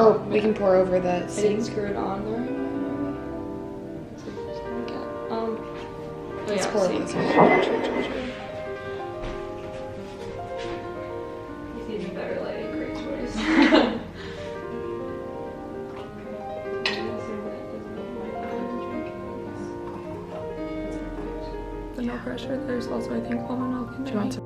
Or we can pour over the I didn't screw it on there. Let's yeah, pour see. this. You see me better lighting, great choice. The no pressure, there's also I think almond milk in there. Do you want some?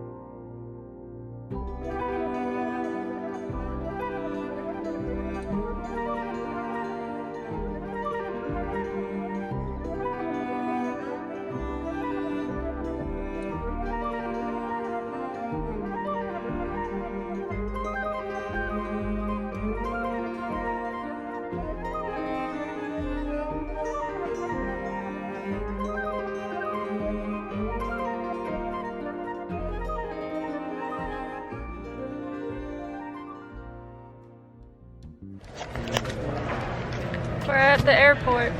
We're at the airport,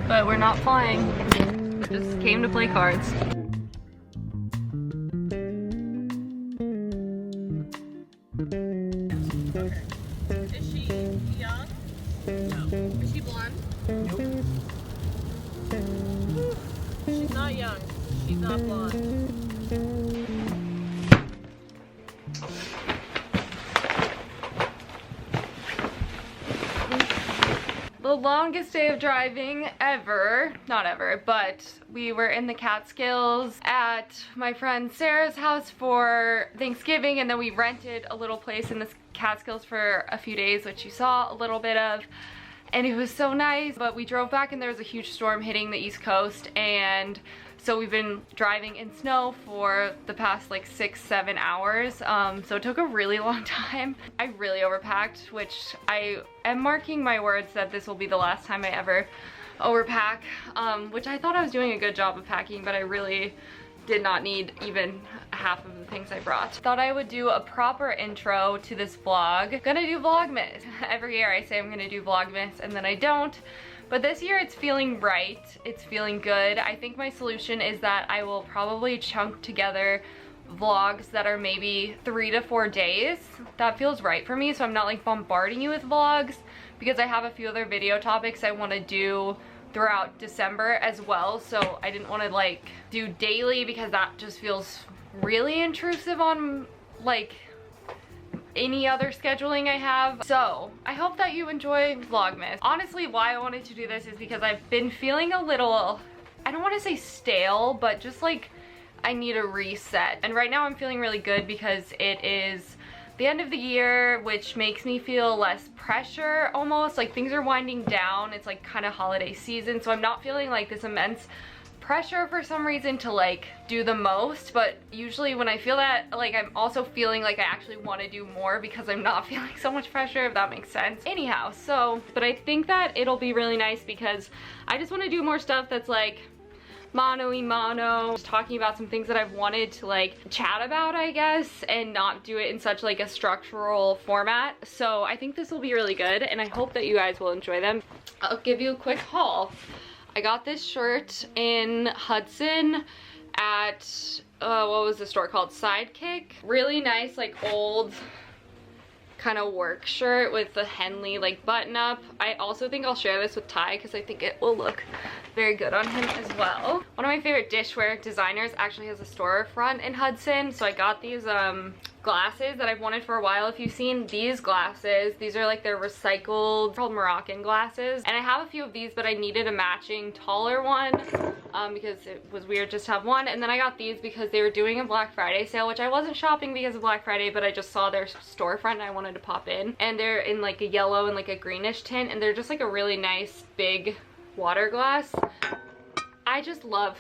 but we're not flying. Just came to play cards. Is she young? No. Is she blonde? Nope. She's not young. She's not blonde. The longest day of driving ever, not ever, but we were in the Catskills at my friend Sarah's house for Thanksgiving, and then we rented a little place in the Catskills for a few days, which you saw a little bit of, and it was so nice. But we drove back and there was a huge storm hitting the East Coast, and so we've been driving in snow for the past like 6-7 hours. So it took a really long time. I really overpacked, which I am marking my words that this will be the last time I ever overpack, which I thought I was doing a good job of packing, but I really did not need even half of the things I brought. Thought I would do a proper intro to this vlog. Gonna do Vlogmas. Every year I say I'm gonna do Vlogmas and then I don't. But this year it's feeling right, it's feeling good. I think my solution is that I will probably chunk together vlogs that are maybe 3 to 4 days. That feels right for me, so I'm not like bombarding you with vlogs, because I have a few other video topics I want to do throughout December as well. So I didn't want to like do daily because that just feels really intrusive on like any other scheduling I have. So I hope that you enjoy Vlogmas. Honestly, why I wanted to do this is because I've been feeling a little, I don't want to say stale, but just like I need a reset. And right now I'm feeling really good because it is the end of the year, which makes me feel less pressure almost. Like things are winding down. It's like kind of holiday season, so I'm not feeling like this immense pressure for some reason to like do the most. But usually when I feel that, like I'm also feeling like I actually want to do more because I'm not feeling so much pressure, if that makes sense. Anyhow, so, but I think that it'll be really nice because I just want to do more stuff that's like mano-y-mano, just talking about some things that I've wanted to like chat about, I guess, and not do it in such like a structural format. So I think this will be really good, and I hope that you guys will enjoy them. I'll give you a quick haul. I got this shirt in Hudson at, what was the store called? Sidekick. Really nice, like old kind of work shirt with the Henley like button up. I also think I'll share this with Ty because I think it will look very good on him as well. One of my favorite dishware designers actually has a storefront in Hudson, so I got these glasses that I've wanted for a while. If you've seen these glasses, these are like their recycled, called Moroccan glasses, and I have a few of these, but I needed a matching taller one because it was weird just to have one. And then I got these because they were doing a Black Friday sale, which I wasn't shopping because of Black Friday, but I just saw their storefront and I wanted to pop in. And they're in like a yellow and like a greenish tint, and they're just like a really nice big water glass. I just love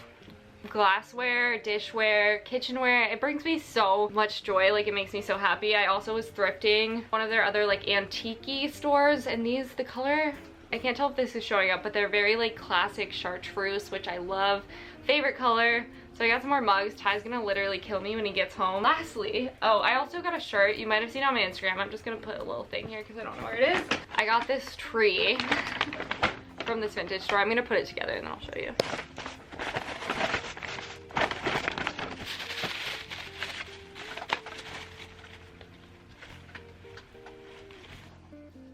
glassware, dishware, kitchenware. It brings me so much joy. Like it makes me so happy. I also was thrifting one of their other like antique-y stores, and these, the color, I can't tell if this is showing up, but they're very like classic chartreuse, which I love. Favorite color. So I got some more mugs. Ty's gonna literally kill me when he gets home. Lastly, oh, I also got a shirt. You might have seen it on my Instagram. I'm just gonna put a little thing here because I don't know where it is. I got this tree from this vintage store. I'm gonna put it together and then I'll show you.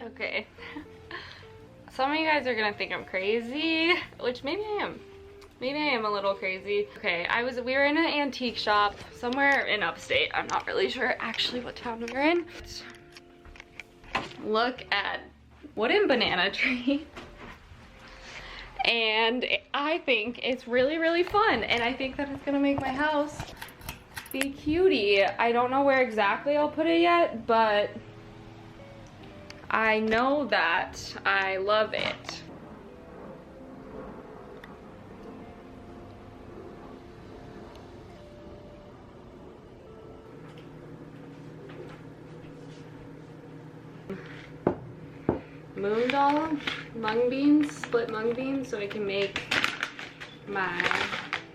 Okay, Some of you guys are gonna think I'm crazy, which maybe I am. Maybe I am a little crazy. Okay, we were in an antique shop somewhere in upstate. I'm not really sure actually what town we were in. Look at wooden banana tree. And I think it's really, really fun. And I think that it's gonna make my house be cutie. I don't know where exactly I'll put it yet, but I know that I love it. Moondal mung beans, split mung beans, so I can make my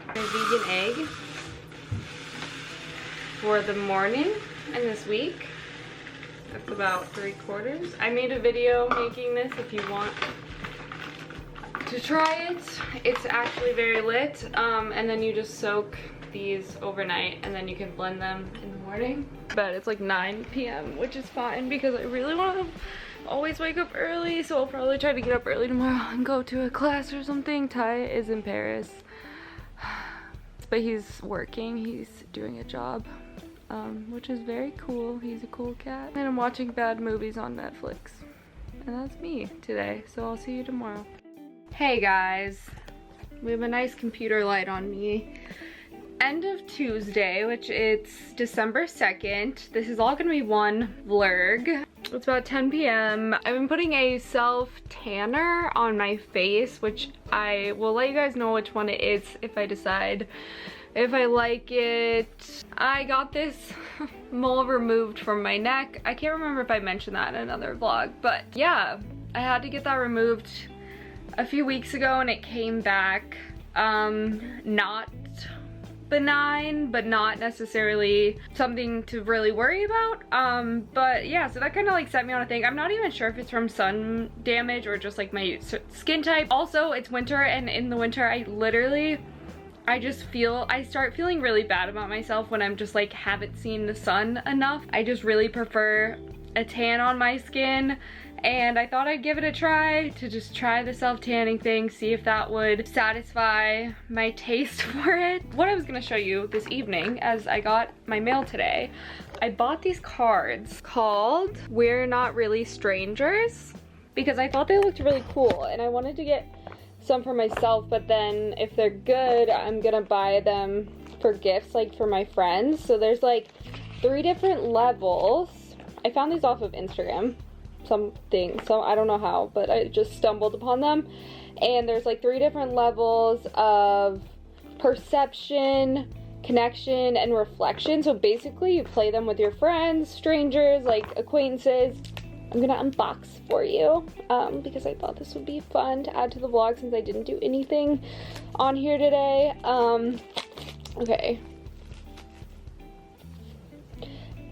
vegan egg for the morning and this week. That's about 3/4. I made a video making this if you want to try it. It's actually very lit, and then you just soak these overnight and then you can blend them in the morning. But it's like 9 p.m. which is fine because I really want to always wake up early, so I'll probably try to get up early tomorrow and go to a class or something. Ty is in Paris, but he's working, he's doing a job, which is very cool. He's a cool cat. And I'm watching bad movies on Netflix. And that's me today, so I'll see you tomorrow. Hey guys, we have a nice computer light on me. End of Tuesday, which it's December 2nd. This is all gonna be one vlog. It's about 10 p.m. I've been putting a self tanner on my face, which I will let you guys know which one it is if I decide if I like it. I got this mole removed from my neck. I can't remember if I mentioned that in another vlog, but yeah, I had to get that removed a few weeks ago and it came back not benign, but not necessarily something to really worry about. But yeah, so that kind of like set me on a thing. I'm not even sure if it's from sun damage or just like my skin type. Also, it's winter, and in the winter I start feeling really bad about myself when I'm just like haven't seen the sun enough. I just really prefer a tan on my skin, and I thought I'd give it a try to just try the self-tanning thing, see if that would satisfy my taste for it. What I was gonna show you this evening as I got my mail today, I bought these cards called We're Not Really Strangers because I thought they looked really cool and I wanted to get some for myself, but then if they're good, I'm gonna buy them for gifts, like for my friends. So there's like 3 different levels. I found these off of Instagram. So I don't know how, but I just stumbled upon them, and there's like 3 different levels of perception, connection, and reflection. So basically you play them with your friends, strangers, like acquaintances. I'm gonna unbox for you because I thought this would be fun to add to the vlog since I didn't do anything on here today. Okay.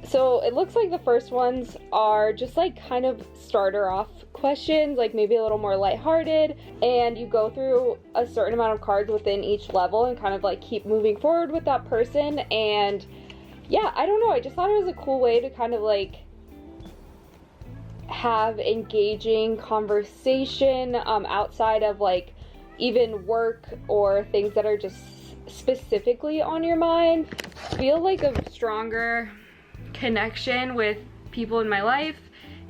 So it looks like the first ones are just like kind of starter off questions, like maybe a little more lighthearted, and you go through a certain amount of cards within each level and kind of like keep moving forward with that person. And yeah, I don't know, I just thought it was a cool way to kind of like have engaging conversation outside of like even work or things that are just specifically on your mind. Feel like a stronger connection with people in my life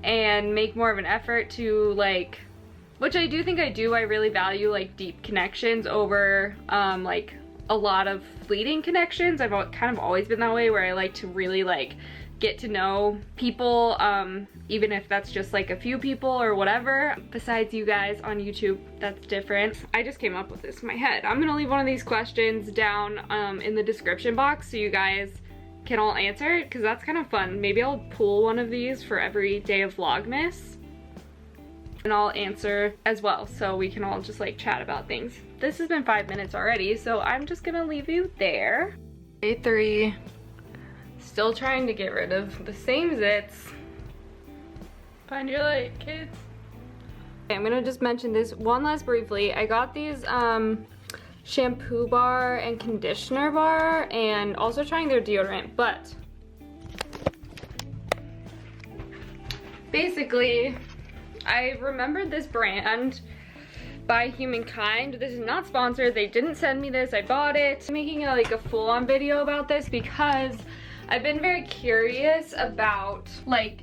and make more of an effort to like, which I do think I do. I really value like deep connections over like a lot of fleeting connections. I've kind of always been that way, where I like to really like get to know people, even if that's just like a few people or whatever. Besides you guys on YouTube, that's different. I just came up with this in my head. I'm gonna leave one of these questions down in the description box so you guys can all answer it, because that's kind of fun. Maybe I'll pull one of these for every day of Vlogmas and I'll answer as well, so we can all just like chat about things. This has been 5 minutes already, so I'm just gonna leave you there. Day 3, still trying to get rid of the same zits. Find your light, kids. Okay, I'm gonna just mention this one last briefly. I got these shampoo bar and conditioner bar, and also trying their deodorant, but basically I remembered this brand by Humankind. This is not sponsored. They didn't send me this. I bought it. I'm making like a full-on video about this because I've been very curious about like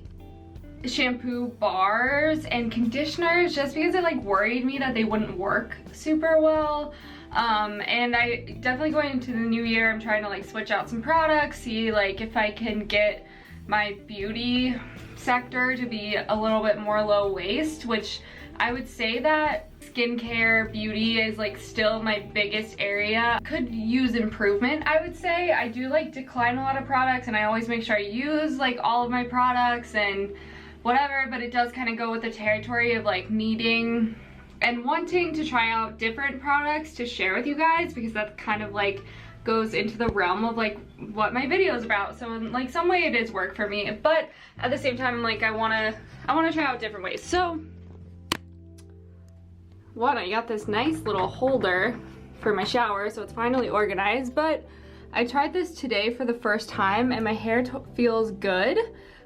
shampoo bars and conditioners, just because it like worried me that they wouldn't work super well. And I definitely, going into the new year, I'm trying to like switch out some products, see like if I can get my beauty sector to be a little bit more low waste, which I would say that skincare, beauty is like still my biggest area. Could use improvement, I would say. I do like decline a lot of products, and I always make sure I use like all of my products and whatever, but it does kind of go with the territory of like needing and wanting to try out different products to share with you guys, because that kind of like goes into the realm of like what my video is about. So in like some way it is work for me, but at the same time, like I wanna try out different ways. So one, I got this nice little holder for my shower, so it's finally organized. But I tried this today for the first time, and my hair feels good,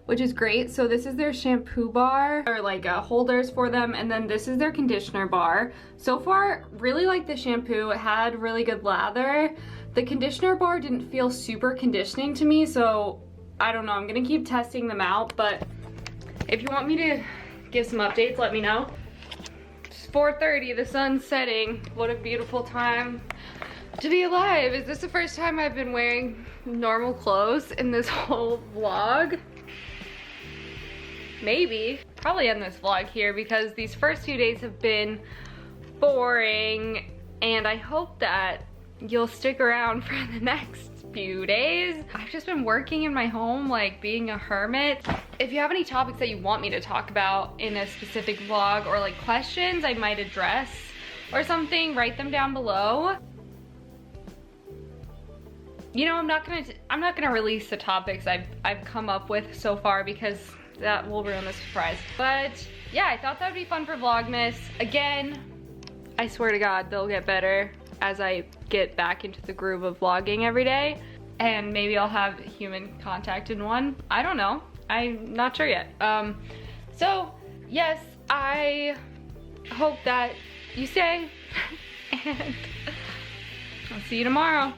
which is great. So this is their shampoo bar, or like holders for them, and then this is their conditioner bar. So far, really like the shampoo. It had really good lather. The conditioner bar didn't feel super conditioning to me, so I don't know. I'm gonna keep testing them out, but if you want me to give some updates, let me know. It's 4:30, the sun's setting. What a beautiful time to be alive. Is this the first time I've been wearing normal clothes in this whole vlog? Maybe. Probably end this vlog here because these first few days have been boring, and I hope that you'll stick around for the next few days. I've just been working in my home, like being a hermit. If you have any topics that you want me to talk about in a specific vlog, or like questions I might address or something, write them down below. You know, I'm not gonna release the topics I've come up with so far, because that will ruin the surprise. But yeah, I thought that would be fun for Vlogmas. Again, I swear to God, they'll get better as I get back into the groove of vlogging every day. And maybe I'll have human contact in one. I don't know. I'm not sure yet. So yes, I hope that you stay and I'll see you tomorrow.